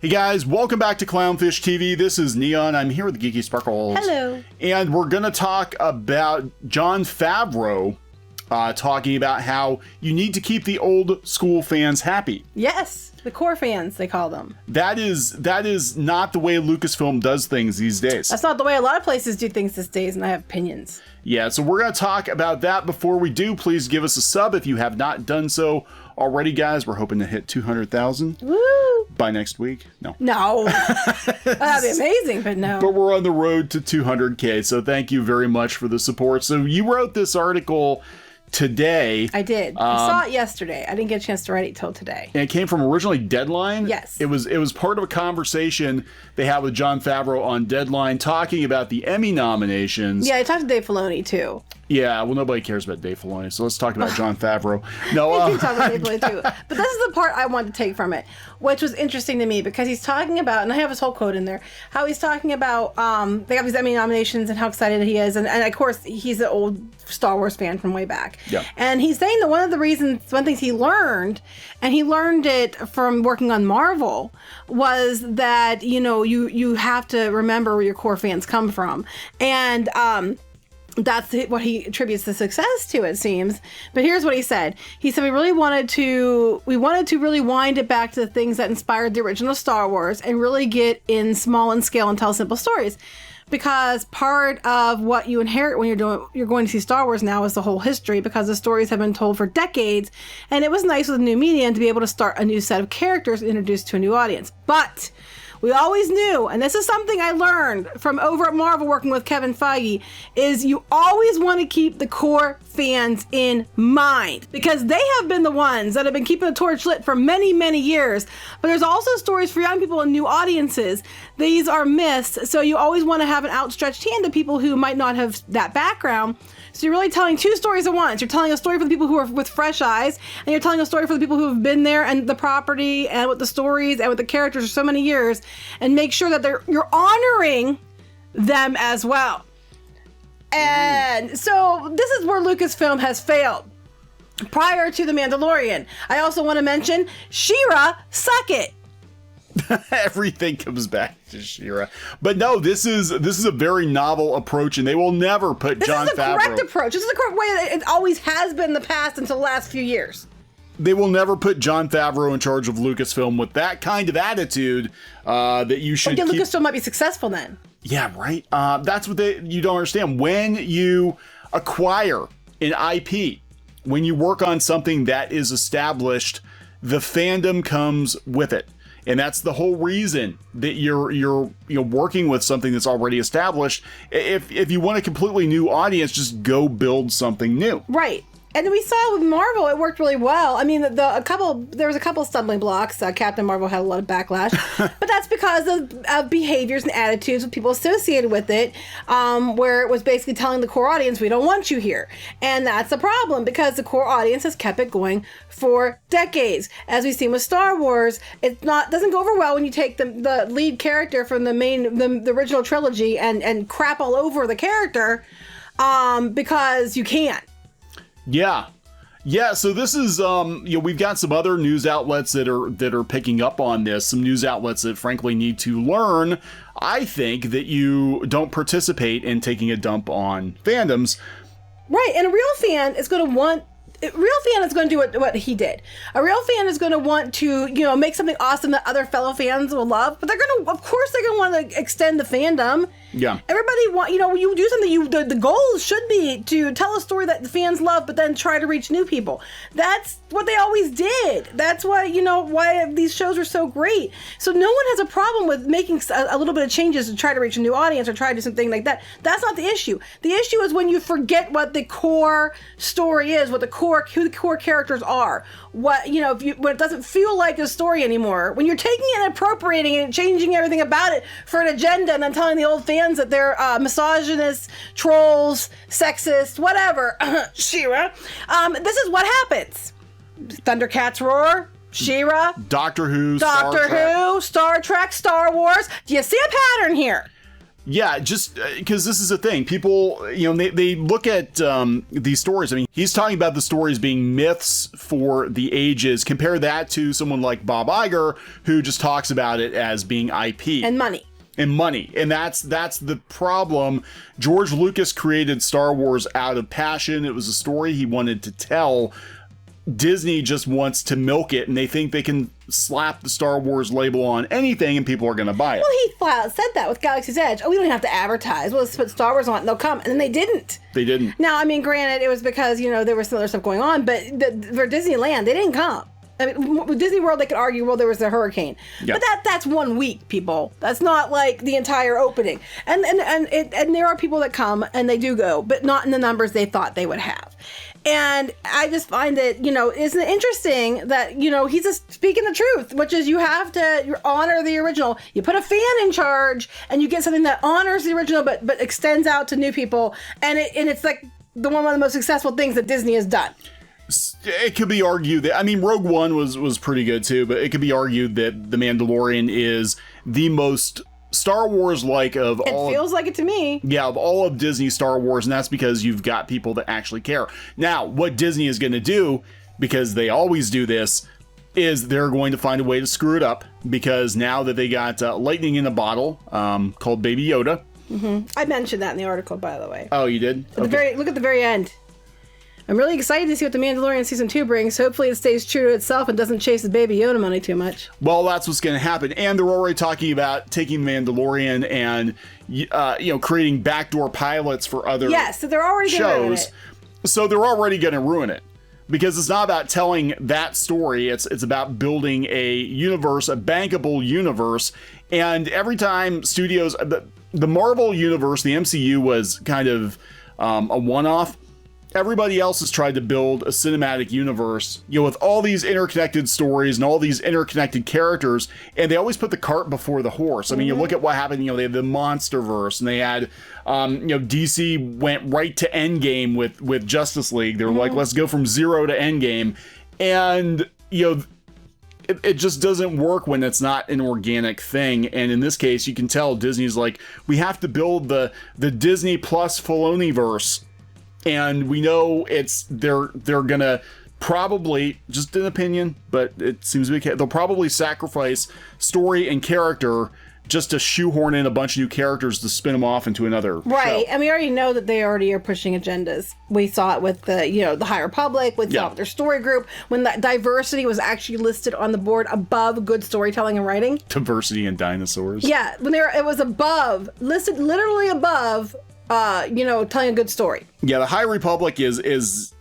Hey guys, welcome back to Clownfish TV. This is Neon. I'm here with Geeky Sparkles. Hello. And we're going to talk about Jon Favreau talking about how you need to keep the old school fans happy. Yes, the core fans, they call them. That is not the way Lucasfilm does things these days. That's not the way a lot of places do things these days, and I have opinions. Yeah, so we're going to talk about that. Before we do, please give us a sub if you have not done so already, guys. We're hoping to hit 200,000 by next week. No. That'd be amazing, but no. But we're on the road to 200K, so thank you very much for the support. So you wrote this article today. I did. I saw it yesterday. I didn't get a chance to write it till today. And it came from originally Deadline. Yes. It was part of a conversation they had with Jon Favreau on Deadline talking about the Emmy nominations. Yeah, I talked to Dave Filoni, too. Yeah, well, nobody cares about Dave Filoni, so let's talk about Jon Favreau. No, I do talk about Dave Filoni, too. But this is the part I wanted to take from it, which was interesting to me, because he's talking about, and I have his whole quote in there, how he's talking about, they have these Emmy nominations and how excited he is, and of course, he's an old Star Wars fan from way back. Yeah. And he's saying that one things he learned, and he learned it from working on Marvel, was that, you have to remember where your core fans come from. And, that's what he attributes the success to, it seems. But here's what he said. He said, we wanted to really wind it back to the things that inspired the original Star Wars and really get in small in scale and tell simple stories. Because part of what you inherit when you're going to see Star Wars now is the whole history, because the stories have been told for decades. And it was nice with new medium to be able to start a new set of characters introduced to a new audience. But we always knew, and this is something I learned from over at Marvel working with Kevin Feige, is you always want to keep the core fans in mind, because they have been the ones that have been keeping the torch lit for many, many years. But there's also stories for young people and new audiences. These are missed, so you always want to have an outstretched hand to people who might not have that background. So you're really telling two stories at once. You're telling a story for the people who are with fresh eyes, and you're telling a story for the people who have been there and the property and with the stories and with the characters for so many years, and make sure that you're honoring them as well. And so this is where Lucasfilm has failed. Prior to The Mandalorian, I also want to mention She-Ra, suck it. Everything comes back to She-Ra. But no, this is a very novel approach, and they will never put Jon Favreau. This is the correct approach. This is the correct way that it always has been in the past until the last few years. They will never put Jon Favreau in charge of Lucasfilm with that kind of attitude that you should keep. Lucasfilm might be successful then. Yeah, right. That's what you don't understand. When you acquire an IP, when you work on something that is established, the fandom comes with it. And that's the whole reason that you're working with something that's already established. If you want a completely new audience, just go build something new. Right. And we saw with Marvel, it worked really well. I mean, there was a couple stumbling blocks. Captain Marvel had a lot of backlash, but that's because of behaviors and attitudes of people associated with it, where it was basically telling the core audience, we don't want you here. And that's a problem, because the core audience has kept it going for decades. As we've seen with Star Wars, it doesn't go over well when you take the lead character from the original trilogy and crap all over the character, because you can't. Yeah. So this is, we've got some other news outlets that are picking up on this. Some news outlets that frankly need to learn, I think, that you don't participate in taking a dump on fandoms. Right. And a real fan is going to do what he did. A real fan is going to want to, make something awesome that other fellow fans will love. But they're going to want to extend the fandom. Yeah. Everybody you do something, the goal should be to tell a story that the fans love, but then try to reach new people. That's what they always did. That's why, why these shows are so great. So no one has a problem with making a little bit of changes to try to reach a new audience or try to do something like that. That's not the issue. The issue is when you forget what the core story is, who the core characters are. When it doesn't feel like a story anymore. When you're taking it and appropriating it and changing everything about it for an agenda, and then telling the old fans that they're misogynist, trolls, sexist, whatever. She-Ra. This is what happens. Thundercats roar. She-Ra. Doctor Who, Star Trek, Star Wars. Do you see a pattern here? Yeah, just because this is a thing. People, they look at these stories. I mean, he's talking about the stories being myths for the ages. Compare that to someone like Bob Iger, who just talks about it as being IP. And money. And that's the problem. George Lucas created Star Wars out of passion. It was a story he wanted to tell. Disney just wants to milk it, and they think they can slap the Star Wars label on anything and people are going to buy it. Well, he flat out said that with Galaxy's Edge. Oh, we don't have to advertise. We'll just put Star Wars on it and they'll come. And then they didn't. They didn't. Now, I mean, granted, it was because, there was some other stuff going on, but for Disneyland, they didn't come. I mean, with Disney World, they could argue, well, there was a hurricane. Yep. But that's 1 week, people. That's not like the entire opening. And there are people that come and they do go, but not in the numbers they thought they would have. And I just find that, isn't it interesting that, he's just speaking the truth, which is you have to honor the original. You put a fan in charge and you get something that honors the original, but extends out to new people. And it's like one of the most successful things that Disney has done. It could be argued that, Rogue One was pretty good too, but it could be argued that The Mandalorian is the most Star Wars-like of all. It feels like it to me. Yeah, of all of Disney Star Wars, and that's because you've got people that actually care. Now, what Disney is going to do, because they always do this, is they're going to find a way to screw it up, because now that they got lightning in a bottle called Baby Yoda. Mm-hmm. I mentioned that in the article, by the way. Oh, you did? Okay. Look at the very end. I'm really excited to see what The Mandalorian Season 2 brings. Hopefully it stays true to itself and doesn't chase the Baby Yoda money too much. Well, that's what's going to happen. And they're already talking about taking Mandalorian and, creating backdoor pilots for other Yes, so they're already going to ruin it. So they're already going to ruin it. Because it's not about telling that story. It's about building a universe, a bankable universe. And every time studios... The Marvel universe, the MCU, was kind of a one-off. Everybody else has tried to build a cinematic universe, with all these interconnected stories and all these interconnected characters, and they always put the cart before the horse. I mean, you look at what happened, they had the Monsterverse, and they had, DC went right to Endgame with Justice League. They were like, let's go from zero to Endgame. And, it just doesn't work when it's not an organic thing. And in this case, you can tell Disney's like, we have to build the Disney plus Filoniverse. And we know they're gonna probably, just an opinion, but it seems to be, they'll probably sacrifice story and character just to shoehorn in a bunch of new characters to spin them off into another right show. And we already know that they already are pushing agendas. We saw it with the High Republic, with their story group, when that diversity was actually listed on the board above good storytelling and writing. Diversity in dinosaurs. Yeah, when it was above, listed literally above telling a good story. Yeah, the High Republic is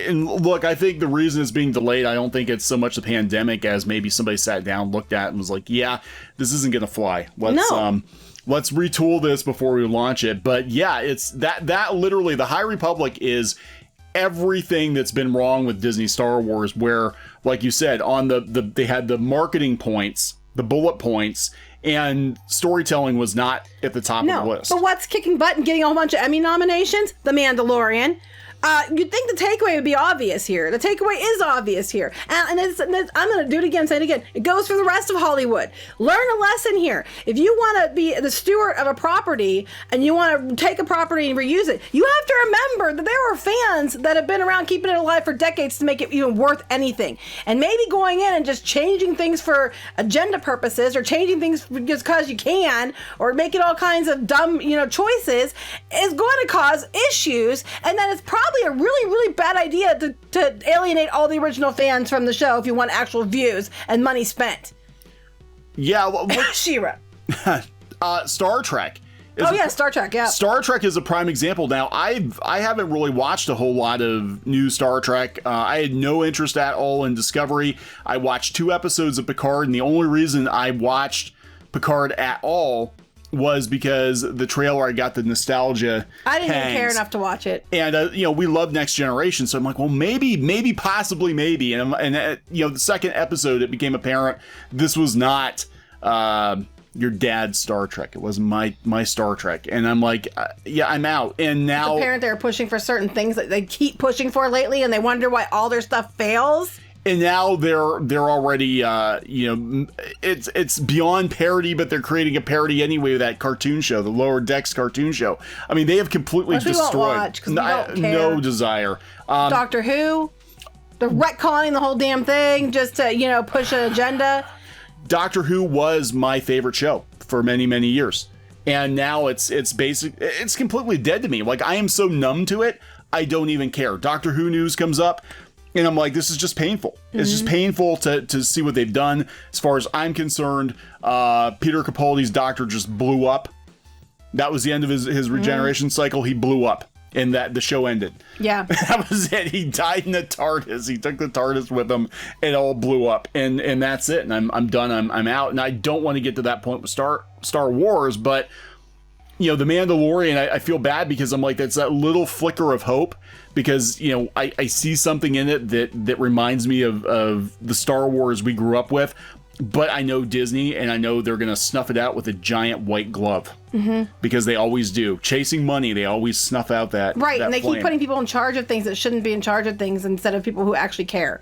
and look, I think the reason it's being delayed, I don't think it's so much the pandemic as maybe somebody sat down, looked at it, and was like, yeah, this isn't gonna fly. Let's retool this before we launch it. But yeah, it's that literally, the High Republic is everything that's been wrong with Disney Star Wars, where, like you said, on they had the marketing points, the bullet points, and storytelling was not at the top of the list. But what's kicking butt and getting a whole bunch of Emmy nominations? The Mandalorian. You'd think the takeaway would be obvious here. The takeaway is obvious here. And I'm going to do it again, say it again. It goes for the rest of Hollywood. Learn a lesson here. If you want to be the steward of a property and you want to take a property and reuse it, you have to remember that there are fans that have been around keeping it alive for decades to make it even worth anything. And maybe going in and just changing things for agenda purposes, or changing things just because you can, or making all kinds of dumb, choices, is going to cause issues. And then it's probably a really, really bad idea to alienate all the original fans from the show if you want actual views and money spent. Yeah, well, She-Ra. Star Trek. Star Trek, yeah. Star Trek is a prime example. Now, I haven't really watched a whole lot of new Star Trek. I had no interest at all in Discovery. I watched 2 episodes of Picard, and the only reason I watched Picard at all was because the trailer, I got the nostalgia. I didn't even care enough to watch it. And, we love Next Generation. So I'm like, well, maybe, possibly, maybe. And the second episode, it became apparent this was not your dad's Star Trek. It wasn't my Star Trek. And I'm like, I'm out. And now... It's apparent they're pushing for certain things that they keep pushing for lately, and they wonder why all their stuff fails. And now they're already it's beyond parody, but they're creating a parody anyway with that cartoon show, the Lower Decks cartoon show. I mean, they have completely destroyed. We won't watch 'cause we don't care. No desire. Doctor Who, they're retconning the whole damn thing just to push an agenda. Doctor Who was my favorite show for many, many years, and now it's completely dead to me. Like, I am so numb to it, I don't even care. Doctor Who news comes up, and I'm like, this is just painful. It's just painful to see what they've done. As far as I'm concerned, Peter Capaldi's Doctor just blew up. That was the end of his regeneration cycle. He blew up, and the show ended. Yeah. That was it. He died in the TARDIS. He took the TARDIS with him. It all blew up, and that's it. And I'm done. I'm out. And I don't want to get to that point with Star Wars, but the Mandalorian, I feel bad because I'm like, that's that little flicker of hope, because I see something in it that reminds me of the Star Wars we grew up with, but I know Disney, and I know they're gonna snuff it out with a giant white glove, because they always do. Chasing money, they always snuff out that right, that and they flame. keep putting people in charge of things that shouldn't be in charge of things instead of people who actually care.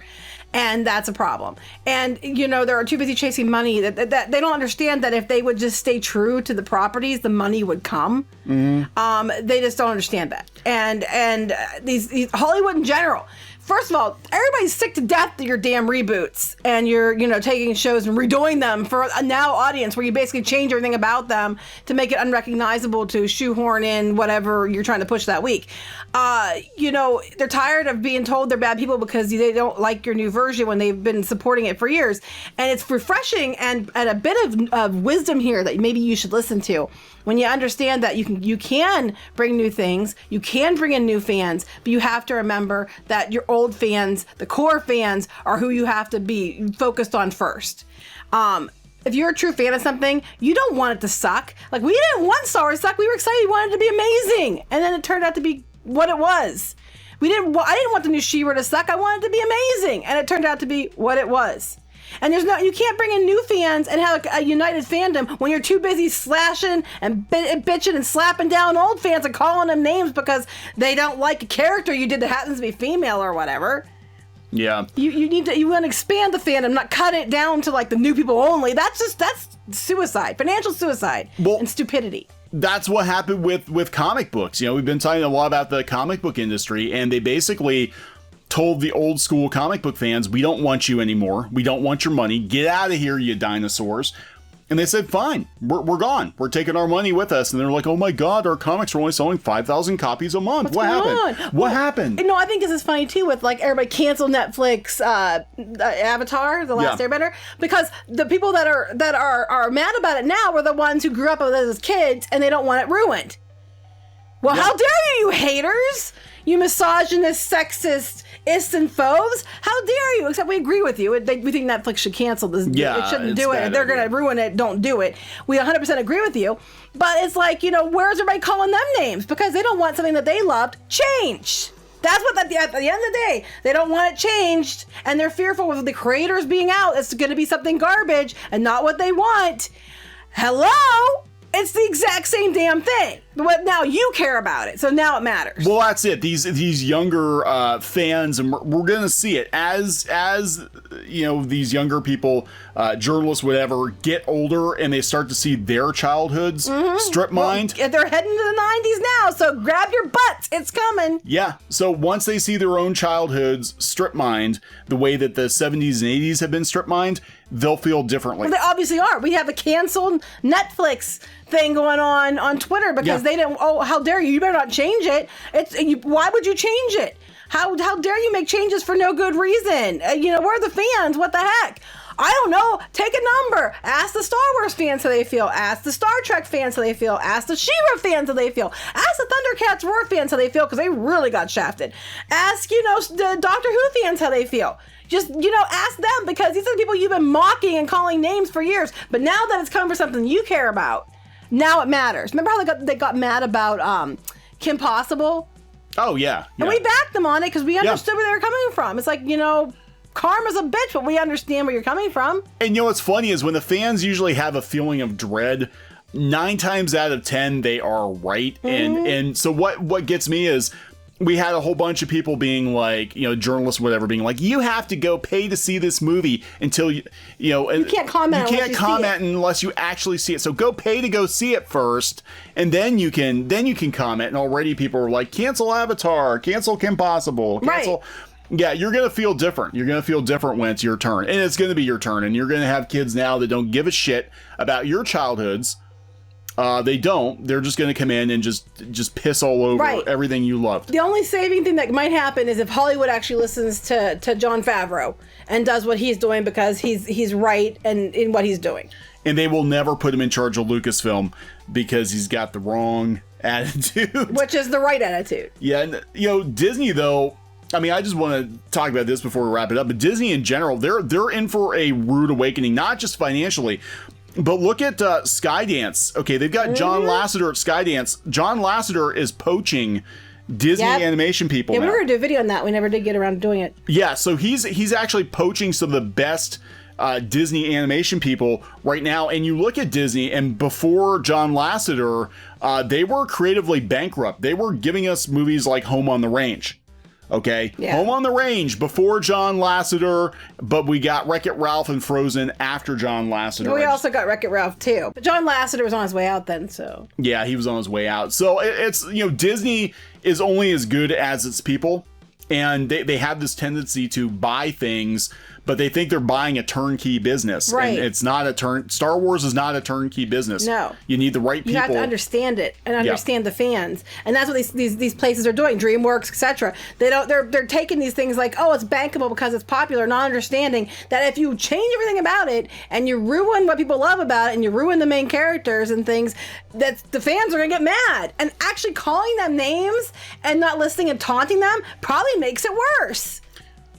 And that's a problem. And, they're too busy chasing money that they don't understand that if they would just stay true to the properties, the money would come. They just don't understand that. And these Hollywood in general. First of all, everybody's sick to death of your damn reboots, and you're, taking shows and redoing them for a now audience where you basically change everything about them to make it unrecognizable, to shoehorn in whatever you're trying to push that week. They're tired of being told they're bad people because they don't like your new version when they've been supporting it for years. And it's refreshing and a bit of wisdom here that maybe you should listen to. When you understand that you can bring new things, you can bring in new fans, but you have to remember that your old fans, the core fans, are who you have to be focused on first. If you're a true fan of something, you don't want it to suck. Like, we didn't want Star Wars to suck. We were excited. We wanted it to be amazing. And then it turned out to be what it was. I didn't want the new She-Ra to suck. I wanted it to be amazing. And it turned out to be what it was. And you can't bring in new fans and have a united fandom when you're too busy slashing and bitching and slapping down old fans and calling them names because they don't like a character you did that happens to be female or whatever. Yeah. You want to expand the fandom, not cut it down to like the new people only. That's suicide, financial suicide, and stupidity. That's what happened with comic books. We've been talking a lot about the comic book industry, and they basically told the old school comic book fans, we don't want you anymore. We don't want your money. Get out of here, you dinosaurs. And they said, fine, we're gone. We're taking our money with us. And they're like, oh my God, our comics are only selling 5,000 copies a month. What happened? What happened? I think this is funny too with like everybody canceled Netflix Avatar, The Last Airbender, because the people that are mad about it now were the ones who grew up with it as kids and they don't want it ruined. Well, how dare you haters? You misogynist, sexist, and foes. How dare you? Except we agree with you. We think Netflix should cancel this. It shouldn't do it. If they're going to ruin it, don't do it. We 100% agree with you. But it's like, where's everybody calling them names? Because they don't want something that they loved changed. That's what, at the end of the day, they don't want it changed. And they're fearful of the creators being out. It's going to be something garbage and not what they want. Hello? It's the exact same damn thing. But now you care about it, so now it matters. Well, that's it. These younger fans, and we're going to see it as these younger people, journalists, whatever, get older and they start to see their childhoods strip mined. Well, they're heading to the 90s now, so grab your butts. It's coming. Yeah. So once they see their own childhoods strip mined the way that the 70s and 80s have been strip mined, they'll feel differently. Well, they obviously are. We have a canceled Netflix thing going on Twitter because they didn't. Oh, how dare you? You better not change it. Why would you change it? How dare you make changes for no good reason? We're the fans. What the heck? I don't know. Take a number. Ask the Star Wars fans how they feel. Ask the Star Trek fans how they feel. Ask the She-Ra fans how they feel. Ask the Thundercats Roar fans how they feel because they really got shafted. Ask the Doctor Who fans how they feel. Just, ask them because these are the people you've been mocking and calling names for years. But now that it's coming for something you care about, now it matters. Remember how they got mad about Kim Possible? Oh, yeah. And we backed them on it because we understood where they were coming from. It's like, karma's a bitch, but we understand where you're coming from. And what's funny is when the fans usually have a feeling of dread, 9 times out of 10, they are right. And so what gets me is we had a whole bunch of people being like, journalists, whatever, being like, you have to go pay to see this movie until you can't comment. You can't comment unless you actually see it. So go pay to go see it first, and then you can comment. And already people are like, cancel Avatar, cancel Kim Possible, cancel. Right. Yeah, you're going to feel different. You're going to feel different when it's your turn. And it's going to be your turn. And you're going to have kids now that don't give a shit about your childhoods. They don't. They're just going to come in and just piss all over everything you loved. The only saving thing that might happen is if Hollywood actually listens to Jon Favreau and does what he's doing because he's right and in what he's doing. And they will never put him in charge of Lucasfilm because he's got the wrong attitude. Which is the right attitude. Yeah, and Disney though, I mean, I just want to talk about this before we wrap it up, but Disney in general, they're in for a rude awakening, not just financially, but look at Skydance. Okay, they've got John Lasseter at Skydance. John Lasseter is poaching Disney animation people. Yeah, now. we were going to do a video on that. We never did get around to doing it. Yeah, so he's actually poaching some of the best Disney animation people right now. And you look at Disney, and before John Lasseter, they were creatively bankrupt. They were giving us movies like Home on the Range. Okay, Home on the Range before John Lasseter, but we got Wreck-It Ralph and Frozen after John Lasseter. We also got Wreck-It Ralph too, but John Lasseter was on his way out then, so. Yeah, he was on his way out. So it's, Disney is only as good as its people, and they have this tendency to buy things, but they think they're buying a turnkey business. Right. And it's not Star Wars is not a turnkey business. No. You need the right people. You have to understand it and understand the fans. And that's what these places are doing, DreamWorks, etc. They're taking these things like, oh, it's bankable because it's popular, not understanding that if you change everything about it and you ruin what people love about it and you ruin the main characters and things, that the fans are going to get mad. And actually calling them names and not listening and taunting them probably makes it worse.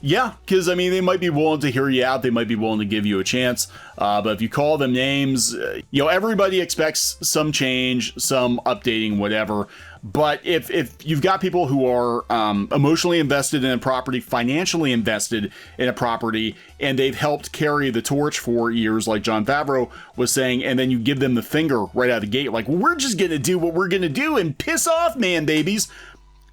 Yeah, because, I mean, they might be willing to hear you out. They might be willing to give you a chance. But if you call them names, everybody expects some change, some updating, whatever. But if you've got people who are emotionally invested in a property, financially invested in a property, and they've helped carry the torch for years, like Jon Favreau was saying, and then you give them the finger right out of the gate, like, well, we're just going to do what we're going to do and piss off, man, babies,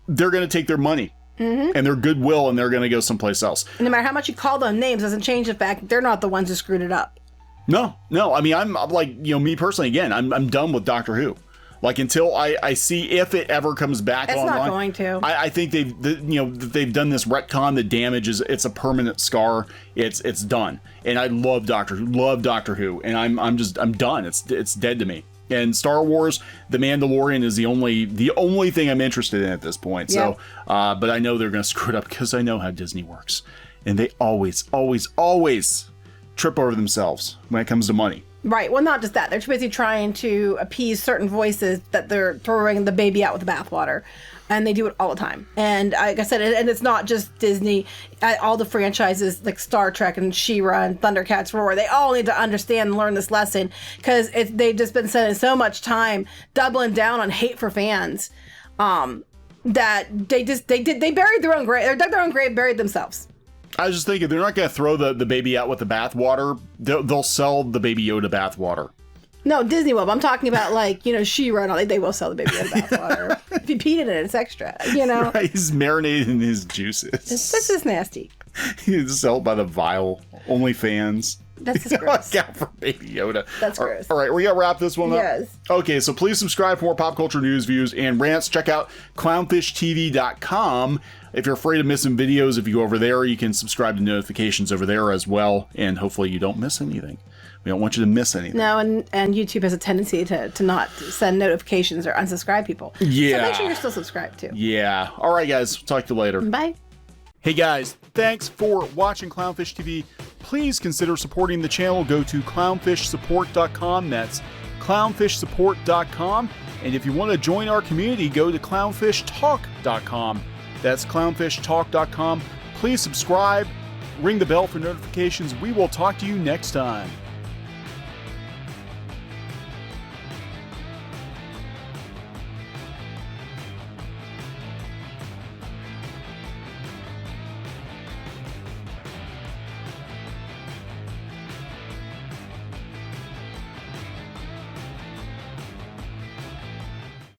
they're going to take their money. Mm-hmm. And their goodwill, and they're going to go someplace else. And no matter how much you call them names, doesn't change the fact that they're not the ones who screwed it up. No. I mean, I'm like, me personally, again, I'm done with Doctor Who. Like, until I see if it ever comes back online. It's not going to. I think they've done this retcon that damages. It's a permanent scar. It's done. And I love Doctor Who, and I'm done. It's dead to me. And Star Wars, The Mandalorian is the only thing I'm interested in at this point. Yeah. So, but I know they're going to screw it up because I know how Disney works. And they always trip over themselves when it comes to money. Right. Well, not just that. They're too busy trying to appease certain voices that they're throwing the baby out with the bathwater. And they do it all the time. And like I said, and it's not just Disney. All the franchises like Star Trek and She-Ra and Thundercats Roar, they all need to understand and learn this lesson because they've just been spending so much time doubling down on hate for fans that they buried their own grave. They dug their own grave, buried themselves. I was just thinking, they're not going to throw the baby out with the bathwater. They'll sell the Baby Yoda bathwater. No, Disney will. But I'm talking about She-Ra and all. They will sell the Baby Yoda bathwater. If you peed in it, it's extra. Right, he's marinated in his juices. This is nasty. He's sold by the vial. OnlyFans. That's just gross. Look out for Baby Yoda. That's gross. All right, we got to wrap this one up. Yes. Okay, so please subscribe for more pop culture news, views, and rants. Check out clownfishtv.com. If you're afraid of missing videos, if you go over there, you can subscribe to notifications over there as well, and hopefully you don't miss anything. We don't want you to miss anything. No, and YouTube has a tendency to not send notifications or unsubscribe people. Yeah. So make sure you're still subscribed too. Yeah. All right, guys. Talk to you later. Bye. Hey, guys. Thanks for watching Clownfish TV. Please consider supporting the channel. Go to clownfishsupport.com. That's clownfishsupport.com. And if you want to join our community, go to clownfishtalk.com. That's clownfishtalk.com. Please subscribe. Ring the bell for notifications. We will talk to you next time.